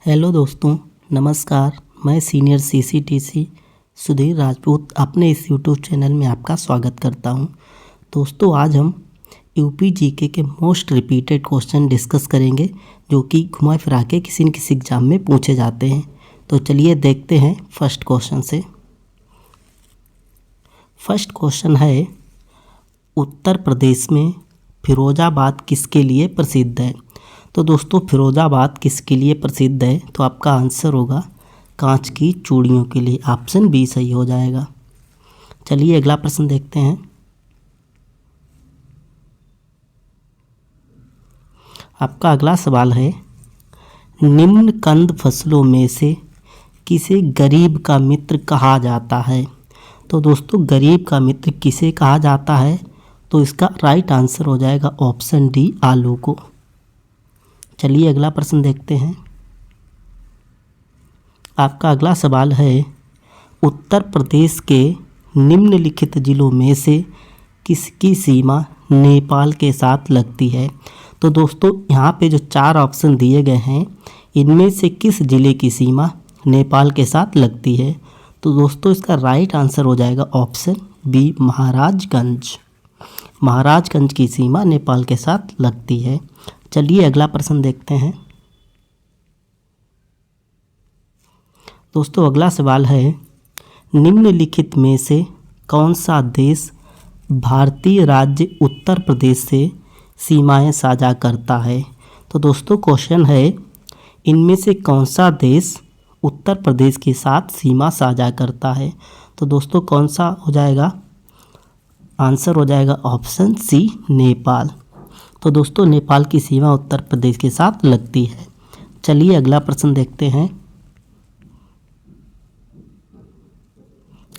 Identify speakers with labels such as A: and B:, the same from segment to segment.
A: Hello दोस्तों, नमस्कार। मैं सीनियर सीसीटीसी सुधीर राजपूत अपने इस यूट्यूब चैनल में आपका स्वागत करता हूं। दोस्तों, आज हम यूपी जीके के मोस्ट रिपीटेड क्वेश्चन डिस्कस करेंगे जो कि घुमा फिरा के किसी न किसी एग्ज़ाम में पूछे जाते हैं। तो चलिए देखते हैं फर्स्ट क्वेश्चन से। फर्स्ट क्वेश्चन है, उत्तर प्रदेश में फिरोजाबाद किसके लिए प्रसिद्ध है? तो दोस्तों, फिरोजाबाद किसके लिए प्रसिद्ध है? तो आपका आंसर होगा कांच की चूड़ियों के लिए। ऑप्शन बी सही हो जाएगा। चलिए अगला प्रश्न देखते हैं। आपका अगला सवाल है, निम्न कंद फसलों में से किसे गरीब का मित्र कहा जाता है? तो दोस्तों, गरीब का मित्र किसे कहा जाता है? तो इसका राइट आंसर हो जाएगा ऑप्शन डी, आलू को। चलिए अगला प्रश्न देखते हैं। आपका अगला सवाल है, उत्तर प्रदेश के निम्नलिखित जिलों में से किसकी सीमा नेपाल के साथ लगती है? तो दोस्तों, यहाँ पे जो 4 ऑप्शन दिए गए हैं, इनमें से किस जिले की सीमा नेपाल के साथ लगती है? तो दोस्तों, इसका राइट आंसर हो जाएगा ऑप्शन बी, महाराजगंज। महाराजगंज की सीमा नेपाल के साथ लगती है। चलिए अगला प्रश्न देखते हैं। दोस्तों, अगला सवाल है, निम्नलिखित में से कौन सा देश भारतीय राज्य उत्तर प्रदेश से सीमाएं साझा करता है? तो दोस्तों, क्वेश्चन है, इनमें से कौन सा देश उत्तर प्रदेश के साथ सीमा साझा करता है? तो दोस्तों, कौन सा हो जाएगा? आंसर हो जाएगा ऑप्शन सी, नेपाल। तो दोस्तों, नेपाल की सीमा उत्तर प्रदेश के साथ लगती है। चलिए अगला प्रश्न देखते हैं।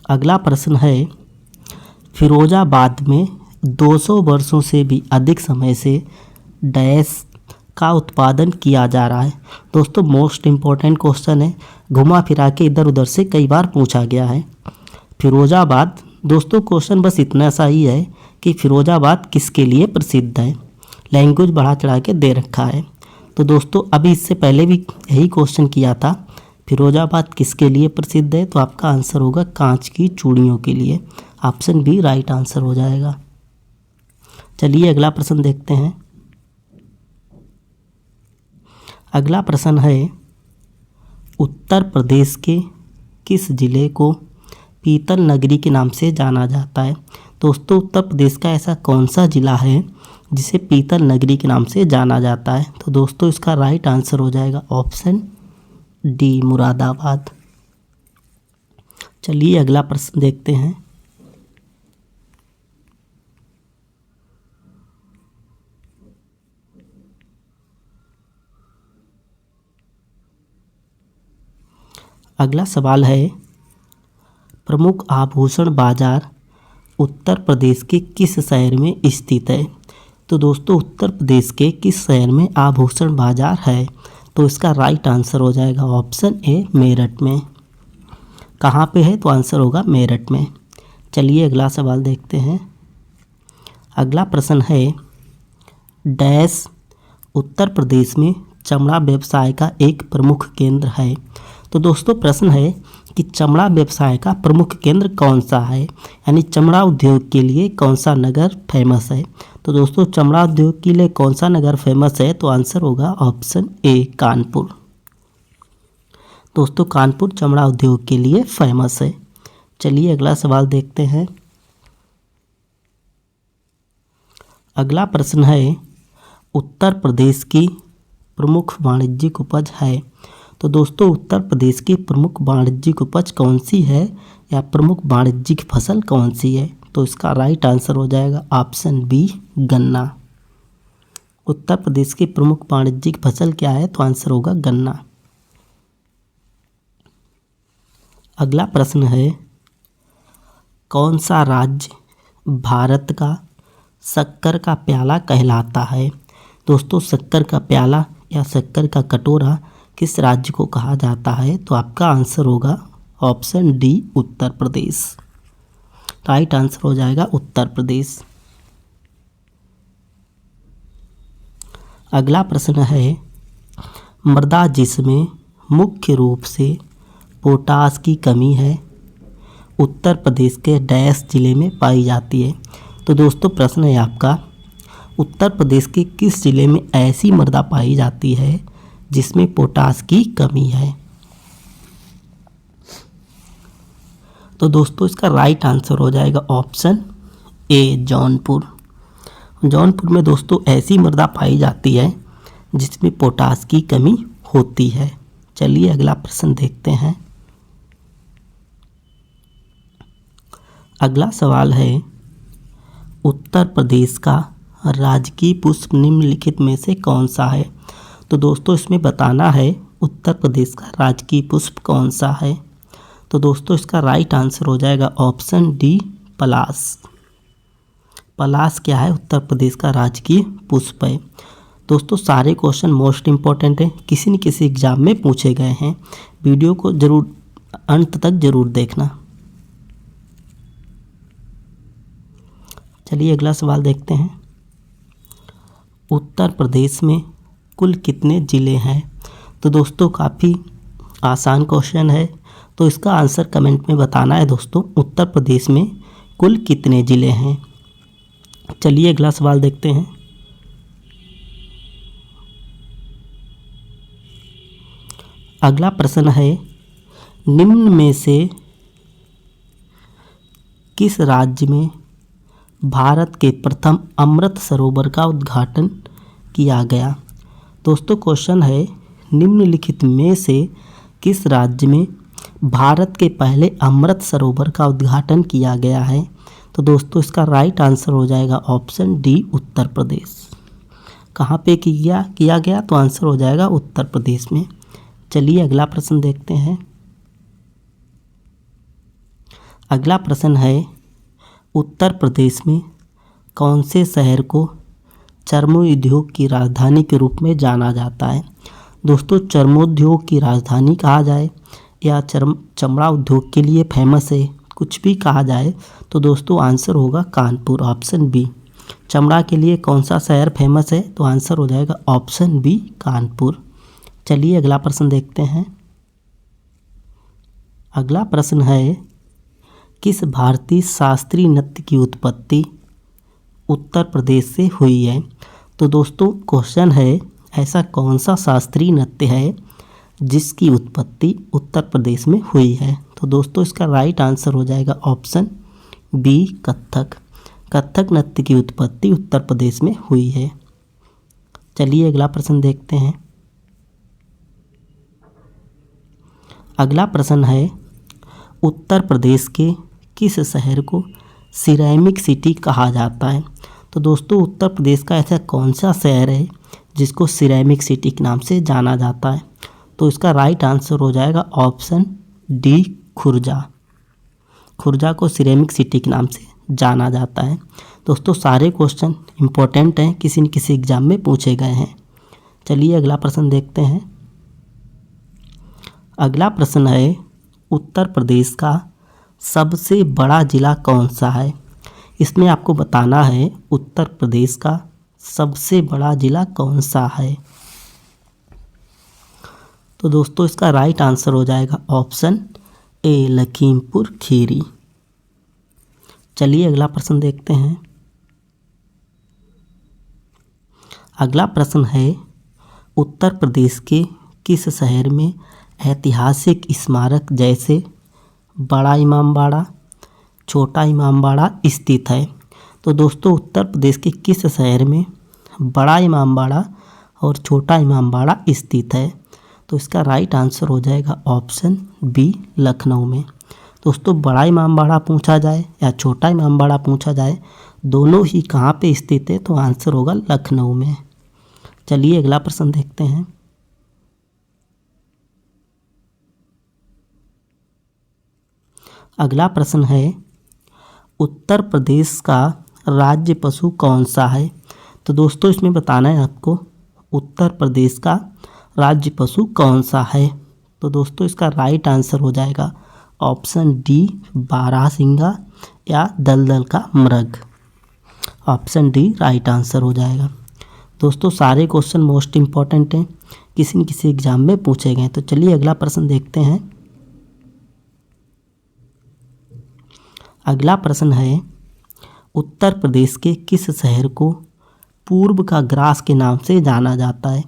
A: अगला प्रश्न है, फिरोजाबाद में 200 वर्षों से भी अधिक समय से डैश का उत्पादन किया जा रहा है। दोस्तों, मोस्ट इम्पोर्टेंट क्वेश्चन है, घुमा फिरा के इधर उधर से कई बार पूछा गया है। फिरोजाबाद, दोस्तों क्वेश्चन बस इतना सा ही है कि फिरोजाबाद किसके लिए प्रसिद्ध है। लैंग्वेज बढ़ा चढ़ा के दे रखा है। तो दोस्तों, अभी इससे पहले भी यही क्वेश्चन किया था, फिरोजाबाद किसके लिए प्रसिद्ध है? तो आपका आंसर होगा कांच की चूड़ियों के लिए। ऑप्शन बी राइट आंसर हो जाएगा। चलिए अगला प्रश्न देखते हैं। अगला प्रश्न है, उत्तर प्रदेश के किस जिले को पीतल नगरी के नाम से जाना जाता है? दोस्तों, उत्तर प्रदेश का ऐसा कौन सा जिला है जिसे पीतल नगरी के नाम से जाना जाता है? तो दोस्तों, इसका राइट आंसर हो जाएगा ऑप्शन डी, मुरादाबाद। चलिए अगला प्रश्न देखते हैं। अगला सवाल है, प्रमुख आभूषण बाजार उत्तर प्रदेश के किस शहर में स्थित है? तो दोस्तों, उत्तर प्रदेश के किस शहर में आभूषण बाजार है? तो इसका राइट आंसर हो जाएगा ऑप्शन ए, मेरठ में। कहाँ पे है? तो आंसर होगा मेरठ में। चलिए अगला सवाल देखते हैं। अगला प्रश्न है, डैश उत्तर प्रदेश में चमड़ा व्यवसाय का एक प्रमुख केंद्र है। तो दोस्तों, प्रश्न है कि चमड़ा व्यवसाय का प्रमुख केंद्र कौन सा है, यानी चमड़ा उद्योग के लिए कौन सा नगर फेमस है? तो दोस्तों, चमड़ा उद्योग के लिए कौन सा नगर फेमस है? तो आंसर होगा ऑप्शन ए, कानपुर। दोस्तों, कानपुर चमड़ा उद्योग के लिए फेमस है। चलिए अगला सवाल देखते हैं। अगला प्रश्न है, उत्तर प्रदेश की प्रमुख वाणिज्यिक उपज है। तो दोस्तों, उत्तर प्रदेश की प्रमुख वाणिज्यिक उपज कौन सी है, या प्रमुख वाणिज्यिक फसल कौन सी है? तो इसका राइट आंसर हो जाएगा ऑप्शन बी, गन्ना। उत्तर प्रदेश की प्रमुख वाणिज्यिक फसल क्या है? तो आंसर होगा गन्ना। अगला प्रश्न है, कौन सा राज्य भारत का शक्कर का प्याला कहलाता है? दोस्तों, शक्कर का प्याला या शक्कर का कटोरा किस राज्य को कहा जाता है? तो आपका आंसर होगा option D, Uttar Pradesh. Right answer हो जाएगा उत्तर प्रदेश। अगला प्रश्न है, मृदा जिसमें मुख्य रूप से पोटास की कमी है उत्तर प्रदेश के डैश जिले में पाई जाती है। तो दोस्तों प्रश्न है आपका, उत्तर प्रदेश के किस जिले में ऐसी मृदा पाई जाती है जिसमें पोटास की कमी है। तो दोस्तों इसका राइट आंसर हो जाएगा ऑप्शन ए जौनपुर। जौनपुर में दोस्तों ऐसी मृदा पाई जाती है जिसमें पोटास की कमी होती है। चलिए अगला प्रश्न देखते हैं। अगला सवाल है, उत्तर प्रदेश का राजकीय पुष्प निम्नलिखित में से कौन सा है। तो दोस्तों इसमें बताना है उत्तर प्रदेश का राजकीय पुष्प कौन सा है। तो दोस्तों इसका राइट आंसर हो जाएगा ऑप्शन डी पलाश। पलाश क्या है, उत्तर प्रदेश का राजकीय पुष्प है। दोस्तों सारे क्वेश्चन मोस्ट इम्पॉर्टेंट हैं, किसी न किसी एग्जाम में पूछे गए हैं। वीडियो को जरूर अंत तक जरूर देखना। चलिए अगला सवाल देखते हैं। उत्तर प्रदेश में कुल कितने ज़िले हैं। तो दोस्तों काफ़ी आसान क्वेश्चन है, तो इसका आंसर कमेंट में बताना है दोस्तों, उत्तर प्रदेश में कुल कितने ज़िले हैं। चलिए अगला सवाल देखते हैं। अगला प्रश्न है, निम्न में से किस राज्य में भारत के प्रथम अमृत सरोवर का उद्घाटन किया गया। दोस्तों क्वेश्चन है, निम्नलिखित में से किस राज्य में भारत के पहले अमृत सरोवर का उद्घाटन किया गया है। तो दोस्तों इसका राइट आंसर हो जाएगा ऑप्शन डी उत्तर प्रदेश। कहाँ पे किया गया, तो आंसर हो जाएगा उत्तर प्रदेश में। चलिए अगला प्रश्न देखते हैं। अगला प्रश्न है, उत्तर प्रदेश में कौन से शहर को चर्मोद्योग की राजधानी के रूप में जाना जाता है। दोस्तों चर्मोद्योग की राजधानी कहा जाए या चमड़ा उद्योग के लिए फेमस है, कुछ भी कहा जाए, तो दोस्तों आंसर होगा कानपुर, ऑप्शन बी। चमड़ा के लिए कौन सा शहर फेमस है, तो आंसर हो जाएगा ऑप्शन बी कानपुर। चलिए अगला प्रश्न देखते हैं। अगला प्रश्न है, किस भारतीय शास्त्रीय नृत्य की उत्पत्ति उत्तर प्रदेश से हुई है। तो दोस्तों क्वेश्चन है, ऐसा कौन सा शास्त्रीय नृत्य है जिसकी उत्पत्ति उत्तर प्रदेश में हुई है। तो दोस्तों इसका राइट आंसर हो जाएगा ऑप्शन बी कथक। कथक नृत्य की उत्पत्ति उत्तर प्रदेश में हुई है। चलिए अगला प्रश्न देखते हैं। अगला प्रश्न है, उत्तर प्रदेश के किस शहर को सिरेमिक सिटी कहा जाता है। तो दोस्तों उत्तर प्रदेश का ऐसा कौन सा शहर है जिसको सिरेमिक सिटी के नाम से जाना जाता है। तो इसका राइट आंसर हो जाएगा ऑप्शन डी खुर्जा। खुर्जा को सिरेमिक सिटी के नाम से जाना जाता है। दोस्तों सारे क्वेश्चन इम्पोर्टेंट हैं, किसी न किसी एग्जाम में पूछे गए हैं। चलिए अगला प्रश्न देखते हैं। अगला प्रश्न है, उत्तर प्रदेश का सबसे बड़ा ज़िला कौन सा है। इसमें आपको बताना है उत्तर प्रदेश का सबसे बड़ा ज़िला कौन सा है। तो दोस्तों इसका राइट आंसर हो जाएगा ऑप्शन ए लखीमपुर खीरी। चलिए अगला प्रश्न देखते हैं। अगला प्रश्न है, उत्तर प्रदेश के किस शहर में ऐतिहासिक स्मारक जैसे बड़ा इमामबाड़ा, छोटा इमामबाड़ा स्थित है। तो दोस्तों उत्तर प्रदेश के किस शहर में बड़ा इमामबाड़ा और छोटा इमामबाड़ा स्थित है। तो इसका राइट आंसर हो जाएगा ऑप्शन बी लखनऊ में। दोस्तों बड़ा इमामबाड़ा पूछा जाए या छोटा इमामबाड़ा पूछा जाए, दोनों ही कहाँ पे स्थित है, तो आंसर होगा लखनऊ में। चलिए अगला प्रश्न देखते हैं। अगला प्रश्न है, उत्तर प्रदेश का राज्य पशु कौन सा है। तो दोस्तों इसमें बताना है आपको उत्तर प्रदेश का राज्य पशु कौन सा है। तो दोस्तों इसका राइट आंसर हो जाएगा ऑप्शन डी बारहसिंगा या दलदल का मृग। ऑप्शन डी राइट आंसर हो जाएगा। दोस्तों सारे क्वेश्चन मोस्ट इम्पॉर्टेंट हैं, किसी न किसी एग्जाम में पूछे गए। तो चलिए अगला प्रश्न देखते हैं। अगला प्रश्न है, उत्तर प्रदेश के किस शहर को पूर्व का ग्रास के नाम से जाना जाता है?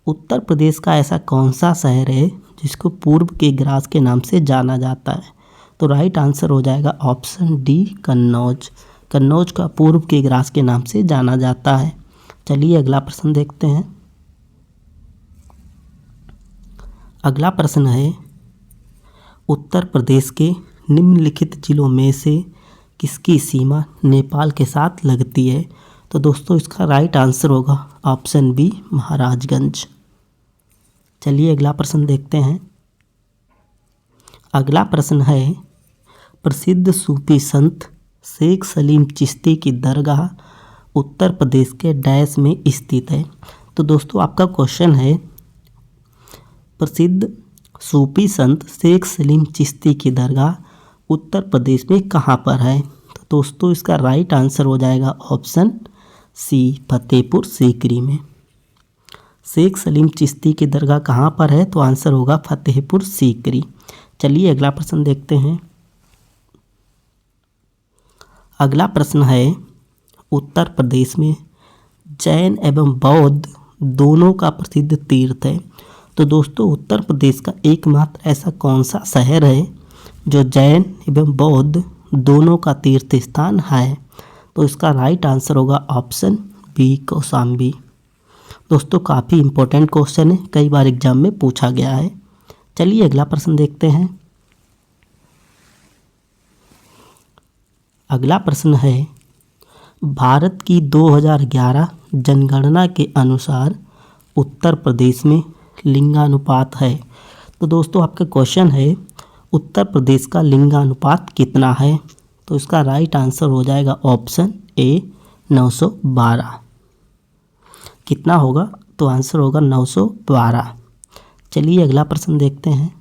A: उत्तर प्रदेश का ऐसा कौन सा शहर है जिसको पूर्व के ग्रास के नाम से जाना जाता है? तो राइट आंसर हो जाएगा ऑप्शन डी, कन्नौज। कन्नौज का पूर्व के ग्रास के नाम से जाना जाता है। चलिए अगला प्रश्न देखते हैं। अगला प्रश्न है, उत्तर प्रदेश के निम्नलिखित जिलों में से किसकी सीमा नेपाल के साथ लगती है? तो दोस्तों इसका राइट आंसर होगा ऑप्शन बी, महाराजगंज। चलिए अगला प्रश्न देखते हैं। अगला प्रश्न है, प्रसिद्ध सूफी संत शेख सलीम चिश्ती की दरगाह उत्तर प्रदेश के डैश में स्थित है? तो दोस्तों आपका क्वेश्चन है, प्रसिद्ध सूफी संत शेख सलीम चिश्ती की दरगाह उत्तर प्रदेश में कहाँ पर है? तो दोस्तों इसका राइट आंसर हो जाएगा ऑप्शन सी, फतेहपुर सीकरी में। शेख सलीम चिश्ती की दरगाह कहाँ पर है? तो आंसर होगा फतेहपुर सीकरी। चलिए अगला प्रश्न देखते हैं। अगला प्रश्न है, उत्तर प्रदेश में जैन एवं बौद्ध दोनों का प्रसिद्ध तीर्थ है? तो दोस्तों उत्तर प्रदेश का एकमात्र ऐसा कौन सा शहर है जो जैन एवं बौद्ध दोनों का तीर्थ स्थान है? तो इसका राइट आंसर होगा ऑप्शन बी, कौशाम्बी। दोस्तों काफ़ी इम्पोर्टेंट क्वेश्चन है, कई बार एग्जाम में पूछा गया है। चलिए अगला प्रश्न देखते हैं। अगला प्रश्न है, भारत की 2011 जनगणना के अनुसार उत्तर प्रदेश में लिंगानुपात है? तो दोस्तों आपका क्वेश्चन है, उत्तर प्रदेश का लिंगानुपात कितना है? तो इसका राइट आंसर हो जाएगा ऑप्शन ए, 912। कितना होगा? तो आंसर होगा 912। चलिए अगला प्रश्न देखते हैं।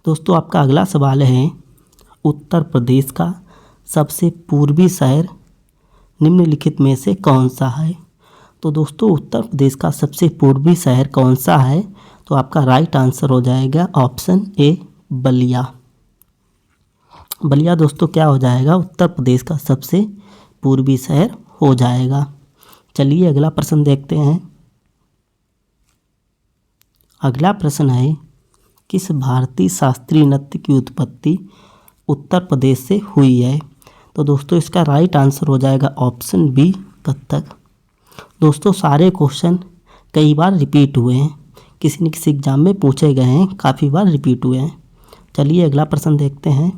A: दोस्तों आपका अगला सवाल है, उत्तर प्रदेश का सबसे पूर्वी शहर निम्नलिखित में से कौन सा है? तो दोस्तों उत्तर प्रदेश का सबसे पूर्वी शहर कौन सा है? तो आपका राइट आंसर हो जाएगा ऑप्शन ए, बलिया। बलिया दोस्तों क्या हो जाएगा? उत्तर प्रदेश का सबसे पूर्वी शहर हो जाएगा। चलिए अगला प्रश्न देखते हैं। अगला प्रश्न है, किस भारतीय शास्त्रीय नृत्य की उत्पत्ति उत्तर प्रदेश से हुई है? तो दोस्तों इसका राइट आंसर हो जाएगा ऑप्शन बी, कथक। दोस्तों सारे क्वेश्चन कई बार रिपीट हुए हैं, किसी न किसी एग्जाम में पूछे गए हैं, काफ़ी बार रिपीट हुए हैं। चलिए अगला प्रश्न देखते हैं।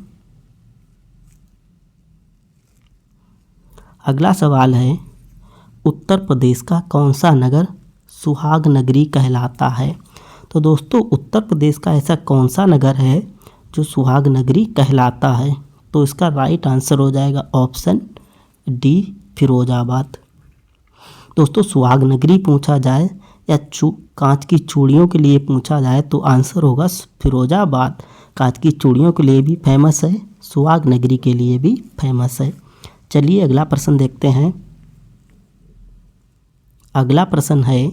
A: अगला सवाल है, उत्तर प्रदेश का कौन सा नगर सुहाग नगरी कहलाता है? तो दोस्तों उत्तर प्रदेश का ऐसा कौन सा नगर है जो सुहाग नगरी कहलाता है? तो इसका राइट आंसर हो जाएगा ऑप्शन डी, फिरोजाबाद। दोस्तों सुहाग नगरी पूछा जाए या कांच की चूड़ियों के लिए पूछा जाए तो आंसर होगा फिरोजाबाद। कांच की चूड़ियों के लिए भी फेमस है, सुहाग नगरी के लिए भी फेमस है। चलिए अगला प्रश्न देखते हैं। अगला प्रश्न है,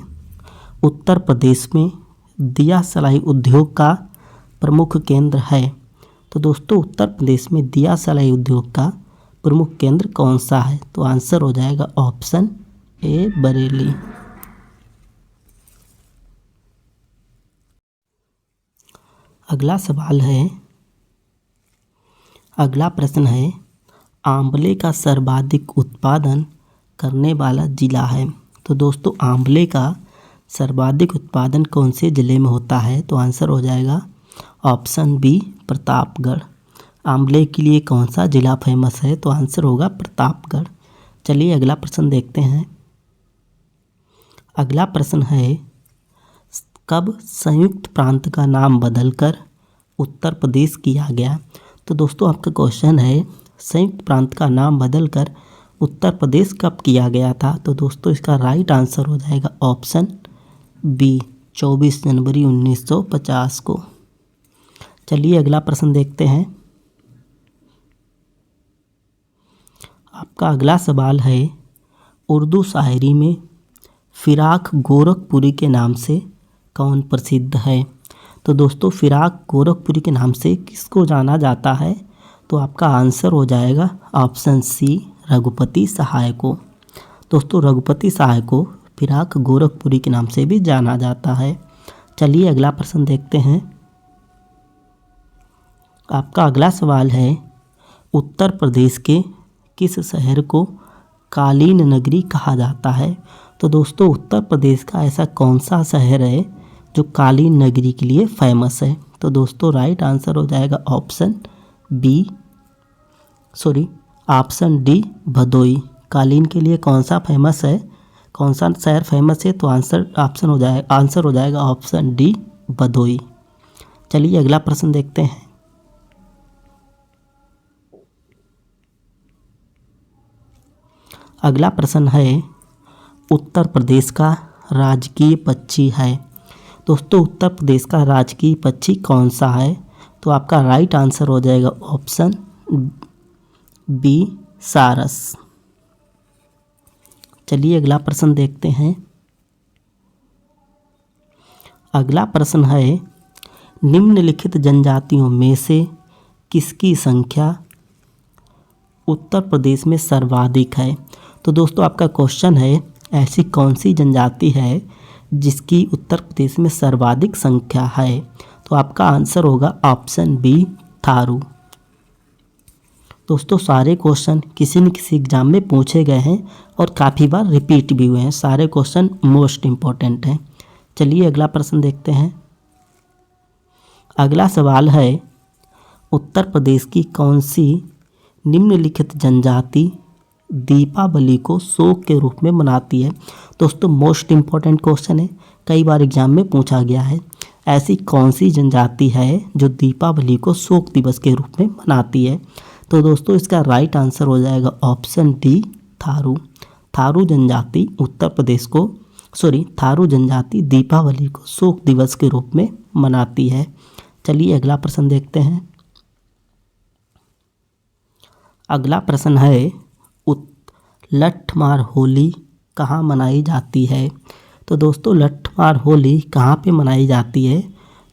A: उत्तर प्रदेश में दिया सलाई उद्योग का प्रमुख केंद्र है? तो दोस्तों उत्तर प्रदेश में दिया सलाई उद्योग का प्रमुख केंद्र कौन सा है? तो आंसर हो जाएगा ऑप्शन ए, बरेली। अगला सवाल है, अगला प्रश्न है, आंवले का सर्वाधिक उत्पादन करने वाला जिला है? तो दोस्तों आंवले का सर्वाधिक उत्पादन कौन से ज़िले में होता है? तो आंसर हो जाएगा ऑप्शन बी, प्रतापगढ़। आंवले के लिए कौन सा ज़िला फेमस है? तो आंसर होगा प्रतापगढ़। चलिए अगला प्रश्न देखते हैं। अगला प्रश्न है, कब संयुक्त प्रांत का नाम बदलकर उत्तर प्रदेश किया गया? तो दोस्तों आपका क्वेश्चन है, संयुक्त प्रांत का नाम बदलकर उत्तर प्रदेश कब किया गया था? तो दोस्तों इसका राइट आंसर हो जाएगा ऑप्शन बी, 24 जनवरी 1950 को। चलिए अगला प्रश्न देखते हैं। आपका अगला सवाल है, उर्दू शायरी में फिराक गोरखपुरी के नाम से कौन प्रसिद्ध है? तो दोस्तों फिराक गोरखपुरी के नाम से किसको जाना जाता है? तो आपका आंसर हो जाएगा ऑप्शन सी, रघुपति सहाय को। दोस्तों रघुपति सहाय को फिराक गोरखपुरी के नाम से भी जाना जाता है। चलिए अगला प्रश्न देखते हैं। आपका अगला सवाल है, उत्तर प्रदेश के किस शहर को कालीन नगरी कहा जाता है? तो दोस्तों उत्तर प्रदेश का ऐसा कौन सा शहर है जो कालीन नगरी के लिए फेमस है? तो दोस्तों राइट आंसर हो जाएगा ऑप्शन डी, भदोई। कालीन के लिए कौन सा फेमस है, कौन सा शहर फेमस है? तो आंसर हो जाएगा ऑप्शन डी, भदोई। चलिए अगला प्रश्न देखते हैं। अगला प्रश्न है, उत्तर प्रदेश का राजकीय पक्षी है। दोस्तों उत्तर प्रदेश का राजकीय पक्षी कौन सा है? तो आपका राइट आंसर हो जाएगा ऑप्शन बी, सारस। चलिए अगला प्रश्न देखते हैं। अगला प्रश्न है, निम्नलिखित जनजातियों में से किसकी संख्या उत्तर प्रदेश में सर्वाधिक है? तो दोस्तों आपका क्वेश्चन है, ऐसी कौन सी जनजाति है जिसकी उत्तर प्रदेश में सर्वाधिक संख्या है? तो आपका आंसर होगा ऑप्शन बी, थारू। दोस्तों सारे क्वेश्चन किसी न किसी एग्जाम में पूछे गए हैं और काफ़ी बार रिपीट भी हुए हैं। सारे क्वेश्चन मोस्ट इम्पॉर्टेंट हैं। चलिए अगला प्रश्न देखते हैं। अगला सवाल है, उत्तर प्रदेश की कौन सी निम्नलिखित जनजाति दीपावली को शोक के रूप में मनाती है? दोस्तों मोस्ट इम्पॉर्टेंट क्वेश्चन है, कई बार एग्जाम में पूछा गया है। ऐसी कौन सी जनजाति है जो दीपावली को शोक दिवस के रूप में मनाती है? तो दोस्तों इसका राइट आंसर हो जाएगा ऑप्शन डी, थारू। थारू जनजाति थारू जनजाति दीपावली को शोक दिवस के रूप में मनाती है। चलिए अगला प्रश्न देखते हैं। अगला प्रश्न है, लठमार होली कहाँ मनाई जाती है? तो दोस्तों लठमार होली कहाँ पे मनाई जाती है?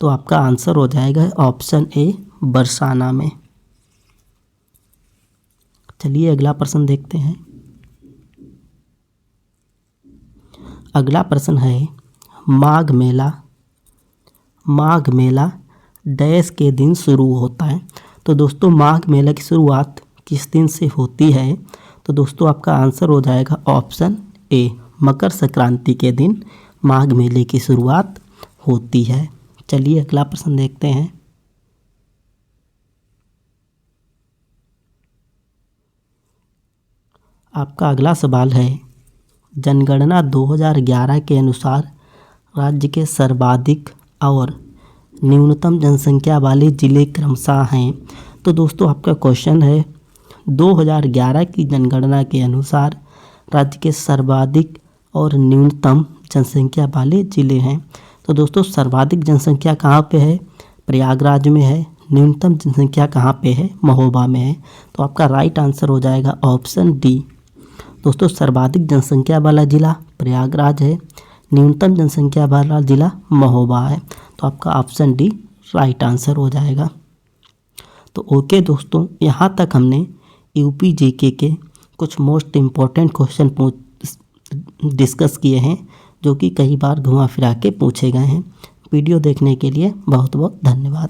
A: तो आपका आंसर हो जाएगा ऑप्शन ए, बरसाना में। चलिए अगला प्रश्न देखते हैं। अगला प्रश्न है, माघ मेला डैश के दिन शुरू होता है? तो दोस्तों माघ मेला की शुरुआत किस दिन से होती है? तो दोस्तों आपका आंसर हो जाएगा ऑप्शन ए, मकर संक्रांति के दिन माघ मेले की शुरुआत होती है। चलिए अगला प्रश्न देखते हैं। आपका अगला सवाल है, जनगणना 2011 के अनुसार राज्य के सर्वाधिक और न्यूनतम जनसंख्या वाले जिले क्रमशः हैं। तो दोस्तों आपका क्वेश्चन है, 2011 की जनगणना के अनुसार राज्य के सर्वाधिक और न्यूनतम जनसंख्या वाले जिले हैं। तो दोस्तों सर्वाधिक जनसंख्या कहाँ पे है? प्रयागराज में है। न्यूनतम जनसंख्या कहाँ पे है? महोबा में है। तो आपका राइट आंसर हो जाएगा ऑप्शन डी। दोस्तों सर्वाधिक जनसंख्या वाला जिला प्रयागराज है, न्यूनतम जनसंख्या वाला जिला महोबा है। तो आपका ऑप्शन डी राइट आंसर हो जाएगा। तो ओके दोस्तों, यहाँ तक हमने यूपी जीके के कुछ मोस्ट इम्पॉर्टेंट क्वेश्चन डिस्कस किए हैं जो कि कई बार घुमा फिरा के पूछे गए हैं। वीडियो देखने के लिए बहुत बहुत धन्यवाद।